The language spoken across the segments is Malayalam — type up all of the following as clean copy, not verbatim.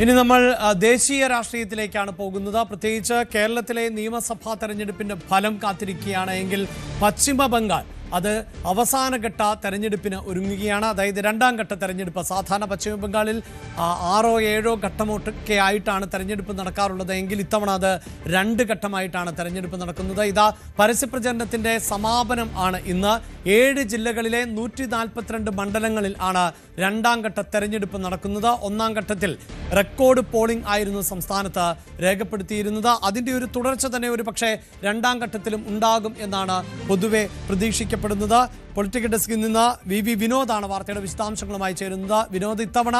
ഇനി നമ്മൾ ദേശീയ രാഷ്ട്രീയത്തിലേക്കാണ് പോകുന്നത്. പ്രത്യേകിച്ച് കേരളത്തിലെ നിയമസഭാ തെരഞ്ഞെടുപ്പിന്റെ ഫലം കാത്തിരിക്കുകയാണ് എങ്കിൽ പശ്ചിമ ബംഗാൾ അത് അവസാനഘട്ട തെരഞ്ഞെടുപ്പിന് ഒരുങ്ങുകയാണ്. അതായത് രണ്ടാം ഘട്ട തെരഞ്ഞെടുപ്പ്. സാധാരണ പശ്ചിമ ബംഗാളിൽ 6 or 7 ഘട്ടമൊക്കെ ആയിട്ടാണ് തെരഞ്ഞെടുപ്പ് നടക്കാറുള്ളത് എങ്കിൽ ഇത്തവണ അത് 2 ഘട്ടമായിട്ടാണ് തെരഞ്ഞെടുപ്പ് നടക്കുന്നത്. ഇതാ പരസ്യപ്രചരണത്തിന്റെ സമാപനം ആണ് ഇന്ന്. 7 ജില്ലകളിലെ 142 മണ്ഡലങ്ങളിൽ ആണ് രണ്ടാം ഘട്ട തെരഞ്ഞെടുപ്പ് നടക്കുന്നത്. ഒന്നാം ഘട്ടത്തിൽ റെക്കോർഡ് പോളിംഗ് ആയിരുന്നു സംസ്ഥാനത്ത് രേഖപ്പെടുത്തിയിരുന്നത്. അതിൻ്റെ ഒരു തുടർച്ച തന്നെ ഒരു പക്ഷേ രണ്ടാം ഘട്ടത്തിലും ഉണ്ടാകും എന്നാണ് പൊതുവെ പ്രതീക്ഷിക്കപ്പെടുന്നത്. പൊളിറ്റിക്കൽ ഡെസ്കിൽ നിന്ന് വി വിനോദാണ് വാർത്തയുടെ വിശദാംശങ്ങളുമായി ചേരുന്നത്. വിനോദ്, ഇത്തവണ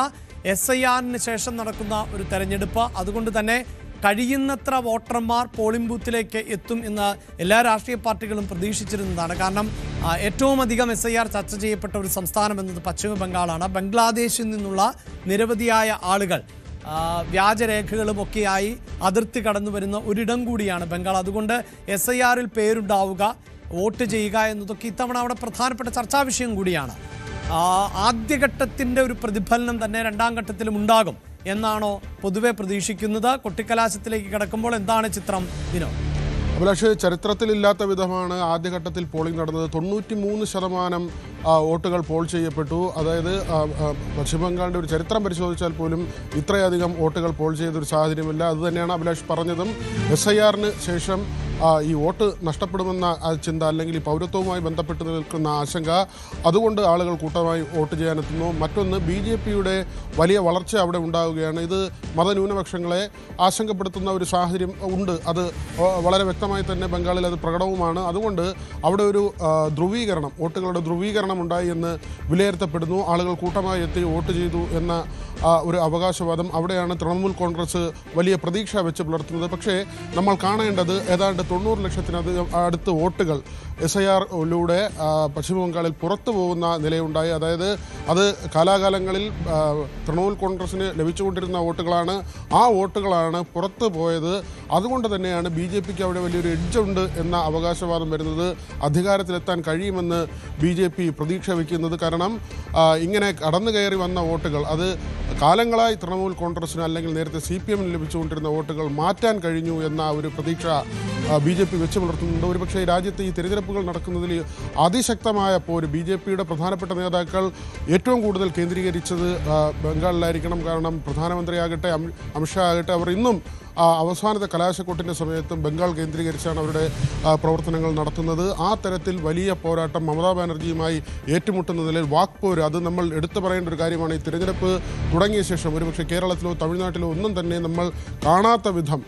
SIR ശേഷം നടക്കുന്ന ഒരു തെരഞ്ഞെടുപ്പ്, അതുകൊണ്ട് തന്നെ കഴിയുന്നത്ര വോട്ടർമാർ പോളിംഗ് ബൂത്തിലേക്ക് എത്തും എന്ന് എല്ലാ രാഷ്ട്രീയ പാർട്ടികളും പ്രതീക്ഷിച്ചിരുന്നതാണ്. കാരണം ഏറ്റവും അധികം SIR ചർച്ച ചെയ്യപ്പെട്ട ഒരു സംസ്ഥാനം എന്നത് പശ്ചിമ ബംഗാളാണ്. ബംഗ്ലാദേശിൽ നിന്നുള്ള നിരവധിയായ ആളുകൾ വ്യാജരേഖകളും ഒക്കെയായി അതിർത്തി കടന്നു വരുന്ന ഒരിടം കൂടിയാണ് ബംഗാൾ. അതുകൊണ്ട് SIR പേരുണ്ടാവുക, വോട്ട് ചെയ്യുക എന്നതൊക്കെ ഇത്തവണ അവിടെ പ്രധാനപ്പെട്ട ചർച്ചാ വിഷയം കൂടിയാണ്. ആദ്യഘട്ടത്തിൻ്റെ ഒരു പ്രതിഫലനം തന്നെ രണ്ടാം ഘട്ടത്തിലും ഉണ്ടാകും എന്നാണോ പൊതുവെ പ്രതീക്ഷിക്കുന്നത്? കൊട്ടിക്കലാശത്തിലേക്ക് കിടക്കുമ്പോൾ എന്താണ് ചിത്രം വിനോദ്? അഭിലാഷ്, ചരിത്രത്തിലില്ലാത്ത വിധമാണ് ആദ്യഘട്ടത്തിൽ പോളിംഗ് നടന്നത്. 93% വോട്ടുകൾ പോൾ ചെയ്യപ്പെട്ടു. അതായത് പശ്ചിമബംഗാളിൻ്റെ ഒരു ചരിത്രം പരിശോധിച്ചാൽ പോലും ഇത്രയധികം വോട്ടുകൾ പോൾ ചെയ്തൊരു സാഹചര്യമില്ല. അതുതന്നെയാണ് അഭിലാഷ് പറഞ്ഞതും. SIR ശേഷം ഈ വോട്ട് നഷ്ടപ്പെടുമെന്ന ചിന്ത, അല്ലെങ്കിൽ ഈ പൗരത്വവുമായി ബന്ധപ്പെട്ട് നിൽക്കുന്ന ആശങ്ക, അതുകൊണ്ട് ആളുകൾ കൂട്ടമായി വോട്ട് ചെയ്യാനെത്തുന്നു. മറ്റൊന്ന്, BJPയുടെ വലിയ വളർച്ച അവിടെ ഉണ്ടാവുകയാണ്. ഇത് മതന്യൂനപക്ഷങ്ങളെ ആശങ്കപ്പെടുത്തുന്ന ഒരു സാഹചര്യം ഉണ്ട്. അത് വളരെ വ്യക്തമായി തന്നെ ബംഗാളിൽ അത് പ്രകടവുമാണ്. അതുകൊണ്ട് അവിടെ ഒരു ധ്രുവീകരണം, വോട്ടുകളുടെ ധ്രുവീകരണം ഉണ്ടായി എന്ന് വിലയിരുത്തപ്പെടുന്നു. ആളുകൾ കൂട്ടമായി എത്തി വോട്ട് ചെയ്തു എന്ന ഒരു അവകാശവാദം, അവിടെയാണ് തൃണമൂൽ കോൺഗ്രസ് വലിയ പ്രതീക്ഷ വെച്ച് പുലർത്തുന്നത്. പക്ഷേ നമ്മൾ കാണേണ്ടത് ഏതാണ്ട് 90 ലക്ഷത്തിനധികം അടുത്ത് വോട്ടുകൾ SIR-ലൂടെ പശ്ചിമബംഗാളിൽ പുറത്തു പോകുന്ന നിലയുണ്ടായി. അതായത് അത് കാലാകാലങ്ങളിൽ തൃണമൂൽ കോൺഗ്രസിന് ലഭിച്ചുകൊണ്ടിരുന്ന വോട്ടുകളാണ്. ആ വോട്ടുകളാണ് പുറത്തു പോയത്. അതുകൊണ്ട് തന്നെയാണ് BJPക്ക് അവിടെ വലിയൊരു എഡ്ജുണ്ട് എന്ന അവകാശവാദം വരുന്നത്. അധികാരത്തിലെത്താൻ കഴിയുമെന്ന് BJP പ്രതീക്ഷ വയ്ക്കുന്നത്. കാരണം ഇങ്ങനെ കടന്നു കയറി വന്ന വോട്ടുകൾ, അത് കാലങ്ങളായി തൃണമൂൽ കോൺഗ്രസിന് അല്ലെങ്കിൽ നേരത്തെ CPM-ന് ലഭിച്ചുകൊണ്ടിരുന്ന വോട്ടുകൾ മാറ്റാൻ കഴിഞ്ഞു എന്ന ഒരു പ്രതീക്ഷ BJP വെച്ച് പുലർത്തുന്നുണ്ട്. ഒരുപക്ഷെ രാജ്യത്ത് ഈ തിരഞ്ഞെടുപ്പുകൾ നടക്കുന്നതിൽ അതിശക്തമായ പോര് BJPയുടെ പ്രധാനപ്പെട്ട നേതാക്കൾ ഏറ്റവും കൂടുതൽ കേന്ദ്രീകരിച്ചത് ബംഗാളിലായിരിക്കണം. കാരണം പ്രധാനമന്ത്രിയാകട്ടെ അമിത്ഷാ ആകട്ടെ, അവർ ഇന്നും അവസാനത്തെ കലാശക്കൊട്ടിൻ്റെ സമയത്തും ബംഗാൾ കേന്ദ്രീകരിച്ചാണ് അവരുടെ പ്രവർത്തനങ്ങൾ നടത്തുന്നത്. ആ തരത്തിൽ വലിയ പോരാട്ടം മമതാ ബാനർജിയുമായി ഏറ്റുമുട്ടുന്ന നിലയിൽ വാക്പോര്, അത് നമ്മൾ എടുത്തു പറയേണ്ട ഒരു കാര്യമാണ്. ഈ തിരഞ്ഞെടുപ്പ് തുടങ്ങിയ ശേഷം ഒരുപക്ഷെ കേരളത്തിലോ തമിഴ്നാട്ടിലോ ഒന്നും തന്നെ നമ്മൾ കാണാത്ത വിധം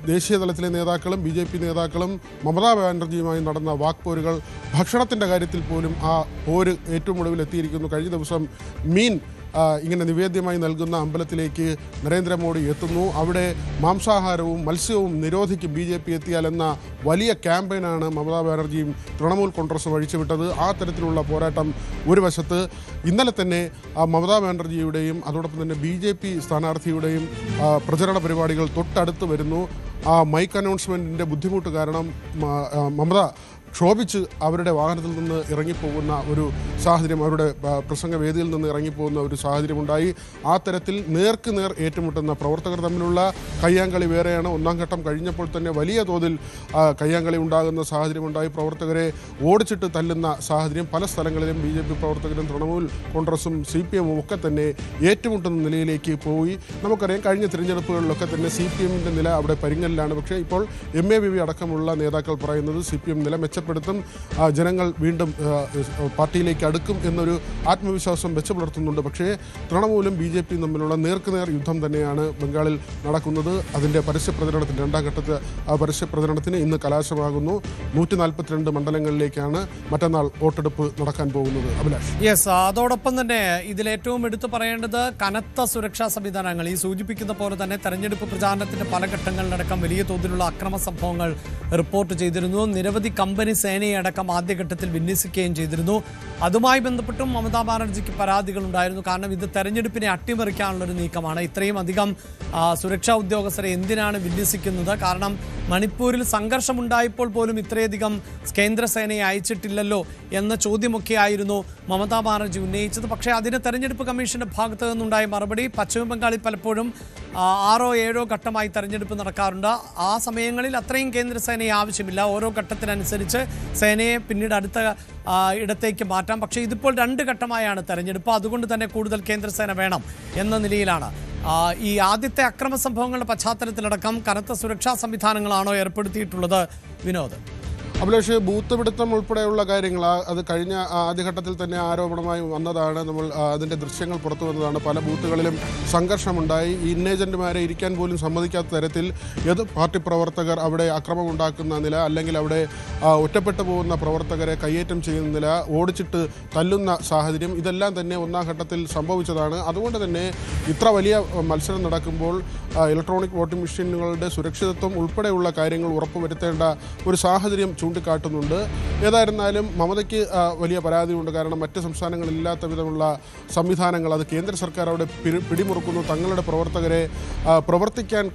ദേശീയ തലത്തിലെ നേതാക്കളും BJP നേതാക്കളും മമതാ ബാനർജിയുമായി നടന്ന വാക്പോരുകൾ, ഭക്ഷണത്തിൻ്റെ കാര്യത്തിൽ പോലും ആ പോര് ഏറ്റവും ഒടുവിൽ എത്തിയിരിക്കുന്നു. കഴിഞ്ഞ ദിവസം മീൻ ഇങ്ങനെ നിവേദ്യമായി നൽകുന്ന അമ്പലത്തിലേക്ക് നരേന്ദ്രമോദി എത്തുന്നു. അവിടെ മാംസാഹാരവും മത്സ്യവും നിരോധിക്കും BJP എത്തിയാലെന്ന വലിയ ക്യാമ്പയിനാണ് മമതാ ബാനർജിയും തൃണമൂൽ കോൺഗ്രസും അഴിച്ചുവിട്ടത്. ആ തരത്തിലുള്ള പോരാട്ടം ഒരു വശത്ത്. ഇന്നലെ തന്നെ മമതാ ബാനർജിയുടെയും അതോടൊപ്പം തന്നെ BJP സ്ഥാനാർത്ഥിയുടെയും പ്രചരണ പരിപാടികൾ തൊട്ടടുത്ത് വരുന്നു. ആ മൈക്ക് അനൗൺസ്മെൻറ്റിൻ്റെ ബുദ്ധിമുട്ട് കാരണം മമത ക്ഷോഭിച്ച് അവരുടെ വാഹനത്തിൽ നിന്ന് ഇറങ്ങിപ്പോകുന്ന ഒരു സാഹചര്യം, അവരുടെ പ്രസംഗവേദിയിൽ നിന്ന് ഇറങ്ങിപ്പോകുന്ന ഒരു സാഹചര്യമുണ്ടായി. ആ തരത്തിൽ നേർക്ക് നേർ ഏറ്റുമുട്ടുന്ന പ്രവർത്തകർ തമ്മിലുള്ള കയ്യാങ്കളി വേറെയാണ്. ഒന്നാം ഘട്ടം കഴിഞ്ഞപ്പോൾ തന്നെ വലിയ തോതിൽ കയ്യാങ്കളി ഉണ്ടാകുന്ന സാഹചര്യമുണ്ടായി. പ്രവർത്തകരെ ഓടിച്ചിട്ട് തല്ലുന്ന സാഹചര്യം പല സ്ഥലങ്ങളിലും BJP പ്രവർത്തകരും തൃണമൂൽ കോൺഗ്രസും CPM-ഉം ഒക്കെ തന്നെ ഏറ്റുമുട്ടുന്ന നിലയിലേക്ക് പോയി. നമുക്കറിയാം, കഴിഞ്ഞ തിരഞ്ഞെടുപ്പുകളിലൊക്കെ തന്നെ CPM-ൻ്റെ നില അവിടെ പരിങ്ങലിലാണ്. പക്ഷേ ഇപ്പോൾ MABB അടക്കമുള്ള നേതാക്കൾ പറയുന്നത് CPM നില മെച്ചപ്പെടുത്തും, ജനങ്ങൾ വീണ്ടും പാർട്ടിയിലേക്ക് അടുക്കും എന്നൊരു ആത്മവിശ്വാസം വെച്ച് പുലർത്തുന്നുണ്ട്. പക്ഷേ തൃണമൂലും BJPയും തമ്മിലുള്ള നേർക്കുനേർ യുദ്ധം തന്നെയാണ് ബംഗാളിൽ നടക്കുന്നത്. അതിൻ്റെ പരസ്യപ്രചരണത്തിന്, രണ്ടാം ഘട്ടത്തെ പരസ്യപ്രചരണത്തിന് ഇന്ന് കലാശമാകുന്നു. 142 മണ്ഡലങ്ങളിലേക്കാണ് മറ്റന്നാൾ വോട്ടെടുപ്പ് നടക്കാൻ പോകുന്നത്. അഭിലാഷ്, യെസ്, അതോടൊപ്പം തന്നെ ഇതിലേറ്റവും എടുത്തു പറയേണ്ടത് കനത്ത സുരക്ഷാ സംവിധാനങ്ങൾ. ഈ സൂചിപ്പിക്കുന്ന പോലെ തന്നെ തെരഞ്ഞെടുപ്പ് പ്രചാരണത്തിന്റെ പല ഘട്ടങ്ങളിലടക്കം വലിയ തോതിലുള്ള അക്രമ സംഭവങ്ങൾ റിപ്പോർട്ട് ചെയ്തിരുന്നു. നിരവധി കമ്പനി മുന്നണി സേനയെ അടക്കം ആദ്യഘട്ടത്തിൽ വിന്യസിക്കുകയും ചെയ്തിരുന്നു. അതുമായി ബന്ധപ്പെട്ടും മമതാ ബാനർജിക്ക് പരാതികളുണ്ടായിരുന്നു. കാരണം ഇത് തെരഞ്ഞെടുപ്പിനെ അട്ടിമറിക്കാനുള്ളൊരു നീക്കമാണ്. ഇത്രയും അധികം സുരക്ഷാ ഉദ്യോഗസ്ഥരെ എന്തിനാണ് വിന്യസിക്കുന്നത്? കാരണം മണിപ്പൂരിൽ സംഘർഷമുണ്ടായപ്പോൾ പോലും ഇത്രയധികം കേന്ദ്രസേനയെ അയച്ചിട്ടില്ലല്ലോ എന്ന ചോദ്യമൊക്കെയായിരുന്നു മമതാ ബാനർജി ഉന്നയിച്ചത്. പക്ഷേ അതിന് തെരഞ്ഞെടുപ്പ് കമ്മീഷന്റെ ഭാഗത്തു നിന്നുണ്ടായ മറുപടി, പശ്ചിമ ബംഗാളിൽ പലപ്പോഴും 6 or 7 ഘട്ടമായി തെരഞ്ഞെടുപ്പ് നടക്കാറുണ്ട്. ആ സമയങ്ങളിൽ അത്രയും കേന്ദ്രസേനയെ ആവശ്യമില്ല. ഓരോ ഘട്ടത്തിനനുസരിച്ച് സേനയെ പിന്നീട് അടുത്ത ഇടത്തേക്ക് മാറ്റാം. പക്ഷേ ഇതിപ്പോൾ 2 ഘട്ടമായാണ് തെരഞ്ഞെടുപ്പ്. അതുകൊണ്ട് തന്നെ കൂടുതൽ കേന്ദ്രസേന വേണം എന്ന നിലയിലാണ് ഈ ആദ്യത്തെ അക്രമ സംഭവങ്ങളുടെ പശ്ചാത്തലത്തിലടക്കം കനത്ത സുരക്ഷാ സംവിധാനങ്ങളാണോ ഏർപ്പെടുത്തിയിട്ടുള്ളത്? വിനോദ്, അഭിലാഷ്, ബൂത്ത് പിടുത്തം ഉൾപ്പെടെയുള്ള കാര്യങ്ങൾ അത് കഴിഞ്ഞ ആദ്യഘട്ടത്തിൽ തന്നെ ആരോപണമായി വന്നതാണ്. നമ്മൾ അതിൻ്റെ ദൃശ്യങ്ങൾ പുറത്തു വന്നതാണ്. പല ബൂത്തുകളിലും സംഘർഷമുണ്ടായി. ഈ ഏജന്റുമാരെ ഇരിക്കാൻ പോലും സമ്മതിക്കാത്ത തരത്തിൽ ഏത് പാർട്ടി പ്രവർത്തകർ അവിടെ അക്രമമുണ്ടാക്കുന്ന നില, അല്ലെങ്കിൽ അവിടെ ഒറ്റപ്പെട്ടു പോകുന്ന പ്രവർത്തകരെ കയ്യേറ്റം ചെയ്യുന്ന നില, ഓടിച്ചിട്ട് തല്ലുന്ന സാഹചര്യം, ഇതെല്ലാം തന്നെ ഒന്നാം ഘട്ടത്തിൽ സംഭവിച്ചതാണ്. അതുകൊണ്ട് തന്നെ ഇത്ര വലിയ മത്സരം നടക്കുമ്പോൾ ഇലക്ട്രോണിക് വോട്ടിംഗ് മെഷീനുകളുടെ സുരക്ഷിതത്വം ഉൾപ്പെടെയുള്ള കാര്യങ്ങൾ ഉറപ്പുവരുത്തേണ്ട ഒരു സാഹചര്യം ചൂണ്ടിക്കാട്ടുന്നുണ്ട്. ഏതായിരുന്നാലും മമതയ്ക്ക് വലിയ പരാതിയുണ്ട്. കാരണം മറ്റ് സംസ്ഥാനങ്ങളില്ലാത്ത വിധമുള്ള സംവിധാനങ്ങൾ അത് കേന്ദ്ര സർക്കാർ അവിടെ പിടിമുറുക്കുന്നു. തങ്ങളുടെ പ്രവർത്തകരെ പ്രവർത്തിക്കാൻ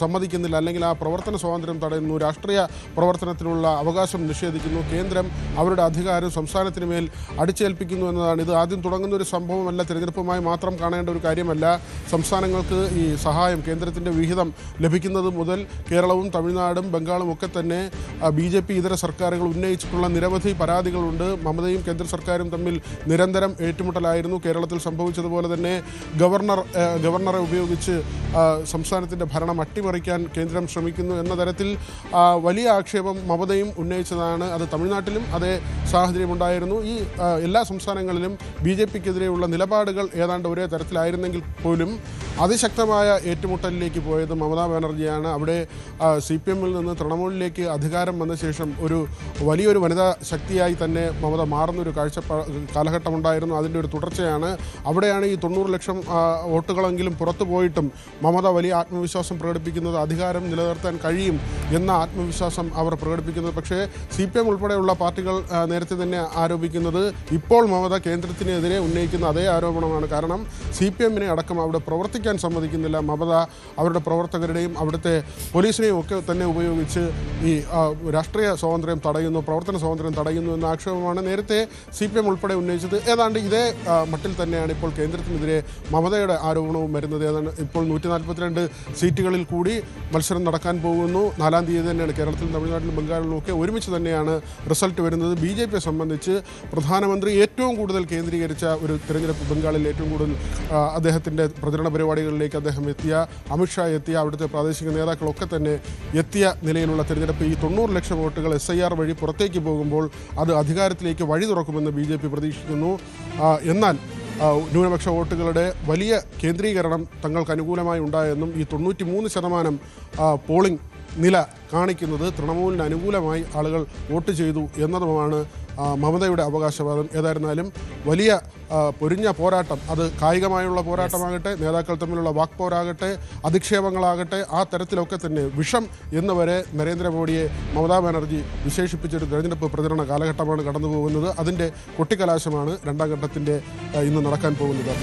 സമ്മതിക്കുന്നില്ല, അല്ലെങ്കിൽ ആ പ്രവർത്തന സ്വാതന്ത്ര്യം തടയുന്നു. രാഷ്ട്രീയ പ്രവർത്തനത്തിനുള്ള അവകാശം നിഷേധിക്കുന്നു. കേന്ദ്രം അവരുടെ അധികാരം സംസ്ഥാനത്തിന് മേൽ അടിച്ചേൽപ്പിക്കുന്നു എന്നതാണ്. ഇത് ആദ്യം തുടങ്ങുന്ന ഒരു സംഭവമല്ല, തിരഞ്ഞെടുപ്പുമായി മാത്രം കാണേണ്ട ഒരു കാര്യമല്ല. സംസ്ഥാനങ്ങൾക്ക് ഈ സഹായം, കേന്ദ്രത്തിൻ്റെ വിഹിതം ലഭിക്കുന്നത് മുതൽ കേരളവും തമിഴ്നാടും ബംഗാളും ഒക്കെ തന്നെ BJP ഇതര സർക്കാരുകൾ ഉന്നയിച്ചിട്ടുള്ള നിരവധി പരാതികളുണ്ട്. മമതയും കേന്ദ്ര സർക്കാരും തമ്മിൽ നിരന്തരം ഏറ്റുമുട്ടലായിരുന്നു. കേരളത്തിൽ സംഭവിച്ചതുപോലെ തന്നെ ഗവർണറെ ഉപയോഗിച്ച് സംസ്ഥാനത്തിൻ്റെ ഭരണം അട്ടിമറിക്കാൻ കേന്ദ്രം ശ്രമിക്കുന്നു എന്ന തരത്തിൽ വലിയ ആക്ഷേപം മമതയും ഉന്നയിച്ചതാണ്. അത് തമിഴ്നാട്ടിലും അതേ സാഹചര്യമുണ്ടായിരുന്നു. ഈ എല്ലാ സംസ്ഥാനങ്ങളിലും BJPക്കെതിരെയുള്ള നിലപാടുകൾ ഏതാണ്ട് ഒരേ തരത്തിലായിരുന്നെങ്കിൽ പോലും അതിശക്തമായ ഏറ്റുമുട്ടലിലേക്ക് പോയത് മമതാ ബാനർജിയാണ്. അവിടെ CPM-ൽ നിന്ന് തൃണമൂലിലേക്ക് അധികാരം വന്ന ശേഷം ഒരു വലിയൊരു വനിതാ ശക്തിയായി തന്നെ മമത മാറുന്നൊരു കാലഘട്ടമുണ്ടായിരുന്നു. അതിൻ്റെ ഒരു തുടർച്ചയാണ്. അവിടെയാണ് ഈ 90 ലക്ഷം വോട്ടുകളെങ്കിലും പുറത്തു പോയിട്ടും മമത വലിയ ആത്മവിശ്വാസം പ്രകടിപ്പിക്കുന്നത്. അധികാരം നിലനിർത്താൻ കഴിയും എന്ന ആത്മവിശ്വാസം അവർ പ്രകടിപ്പിക്കുന്നത്. പക്ഷേ CPM ഉൾപ്പെടെയുള്ള പാർട്ടികൾ നേരത്തെ തന്നെ ആരോപിക്കുന്നത് ഇപ്പോൾ മമത കേന്ദ്രത്തിനെതിരെ ഉന്നയിക്കുന്ന അതേ ആരോപണമാണ്. കാരണം CPM-നെ അടക്കം അവിടെ പ്രവർത്തിക്കാൻ സമ്മതിക്കുന്നില്ല. മമത അവരുടെ പ്രവർത്തകരുടെയും അവിടുത്തെ പോലീസിനെയും ഒക്കെ തന്നെ ഉപയോഗിച്ച് ഈ രാഷ്ട്രീയ സ്വാതന്ത്ര്യം തടയുന്നു, പ്രവർത്തന സ്വാതന്ത്ര്യം തടയുന്നു എന്ന ആക്ഷേപമാണ് നേരത്തെ CPM ഉൾപ്പെടെ ഉന്നയിച്ചത്. ഏതാണ്ട് ഇതേ മട്ടിൽ തന്നെയാണ് ഇപ്പോൾ കേന്ദ്രത്തിനെതിരെ മമതയുടെ ആരോപണവും വരുന്നത്. ഏതാണ്ട് ഇപ്പോൾ 142 സീറ്റുകളിൽ കൂടി മത്സരം നടക്കാൻ പോകുന്നു. 4-ാം തീയതി തന്നെയാണ് കേരളത്തിലും തമിഴ്നാട്ടിലും ബംഗാളിലും ഒക്കെ ഒരുമിച്ച് തന്നെയാണ് റിസൾട്ട് വരുന്നത്. BJPയെ സംബന്ധിച്ച് പ്രധാനമന്ത്രി ഏറ്റവും കൂടുതൽ കേന്ദ്രീകരിച്ച ഒരു തിരഞ്ഞെടുപ്പ്, ബംഗാളിൽ ഏറ്റവും കൂടുതൽ അദ്ദേഹത്തിൻ്റെ പ്രചരണ പരിപാടികളിലേക്ക് അദ്ദേഹം എത്തിയ, അമിത്ഷാ എത്തിയ, അവിടുത്തെ പ്രാദേശിക നേതാക്കളൊക്കെ തന്നെ എത്തിയ നിലയിലുള്ള തിരഞ്ഞെടുപ്പ്. ഈ 90 ലക്ഷം വോട്ടുകൾ SIR വഴി പുറത്തേക്ക് പോകുമ്പോൾ അത് അധികാരത്തിലേക്ക് വഴി തുറക്കുമെന്ന് BJP പ്രതീക്ഷിക്കുന്നു. എന്നാൽ ന്യൂനപക്ഷ വോട്ടുകളുടെ വലിയ കേന്ദ്രീകരണം തങ്ങൾക്ക് അനുകൂലമായി ഉണ്ടായെന്നും ഈ 93% പോളിംഗ് നില കാണിക്കുന്നത് തൃണമൂലിന് അനുകൂലമായി ആളുകൾ വോട്ട് ചെയ്തു എന്നതുമാണ് മമതയുടെ അവകാശവാദം. ഏതായിരുന്നാലും വലിയ പൊരിഞ്ഞ പോരാട്ടം, അത് കായികമായുള്ള പോരാട്ടമാകട്ടെ, നേതാക്കൾ തമ്മിലുള്ള വാക്പോരാകട്ടെ, അധിക്ഷേപങ്ങളാകട്ടെ, ആ തരത്തിലൊക്കെ തന്നെ വിഷം എന്നുവരെ നരേന്ദ്രമോദിയെ മമതാ ബാനർജി വിശേഷിപ്പിച്ചൊരു തെരഞ്ഞെടുപ്പ് പ്രചരണ കാലഘട്ടമാണ് കടന്നു പോകുന്നത്. അതിൻ്റെ കൊട്ടിക്കലാശമാണ് 2ാം ഘട്ടത്തിൻ്റെ ഇന്ന് നടക്കാൻ പോകുന്നത്.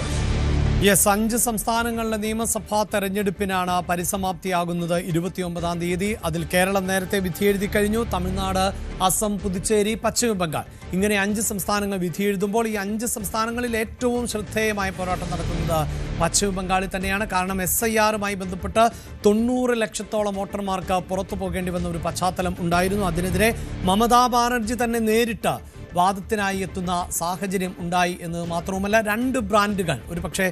5 സംസ്ഥാനങ്ങളിലെ നിയമസഭാ തെരഞ്ഞെടുപ്പിനാണ് പരിസമാപ്തിയാകുന്നത് 29-ാം തീയതി. അതിൽ കേരളം നേരത്തെ വിധിയെഴുതി കഴിഞ്ഞു. തമിഴ്നാട്, അസം, പുതുച്ചേരി, പശ്ചിമ ബംഗാൾ, ഇങ്ങനെ 5 സംസ്ഥാനങ്ങൾ വിധിയെഴുതുമ്പോൾ ഈ 5 സംസ്ഥാനങ്ങളിൽ ഏറ്റവും ശ്രദ്ധേയമായ പോരാട്ടം നടക്കുന്നത് പശ്ചിമ ബംഗാളിൽ തന്നെയാണ്. കാരണം SIR-മായി ബന്ധപ്പെട്ട് 90 ലക്ഷത്തോളം വോട്ടർമാർക്ക് പുറത്തു പോകേണ്ടി വന്ന ഒരു പശ്ചാത്തലം ഉണ്ടായിരുന്നു. അതിനെതിരെ മമതാ ബാനർജി തന്നെ നേരിട്ട് വാദത്തിനായി എത്തുന്ന സാഹചര്യം ഉണ്ടായി എന്ന് മാത്രവുമല്ല, 2 ബ്രാൻഡുകൾ ഒരുപക്ഷെ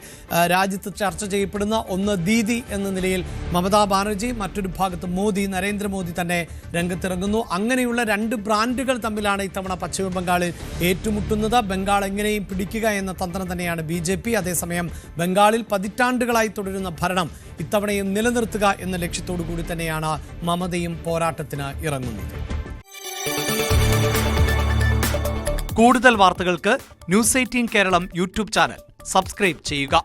രാജ്യത്ത് ചർച്ച ചെയ്യപ്പെടുന്ന, ഒന്ന് ദീദി എന്ന നിലയിൽ മമതാ ബാനർജി, മറ്റൊരു ഭാഗത്ത് മോദി, നരേന്ദ്രമോദി തന്നെ രംഗത്തിറങ്ങുന്നു. അങ്ങനെയുള്ള 2 ബ്രാൻഡുകൾ തമ്മിലാണ് ഇത്തവണ പശ്ചിമ ബംഗാളിൽ ഏറ്റുമുട്ടുന്നത്. ബംഗാൾ എങ്ങനെയും പിടിക്കുക എന്ന തന്ത്രം തന്നെയാണ് BJP. അതേസമയം ബംഗാളിൽ പതിറ്റാണ്ടുകളായി തുടരുന്ന ഭരണം ഇത്തവണയും നിലനിർത്തുക എന്ന ലക്ഷ്യത്തോടു കൂടി തന്നെയാണ് മമതയും പോരാട്ടത്തിന് ഇറങ്ങുന്നത്. കൂടുതൽ വാർത്തകൾക്ക് News 18 Keralam YouTube channel subscribe ചെയ്യുക.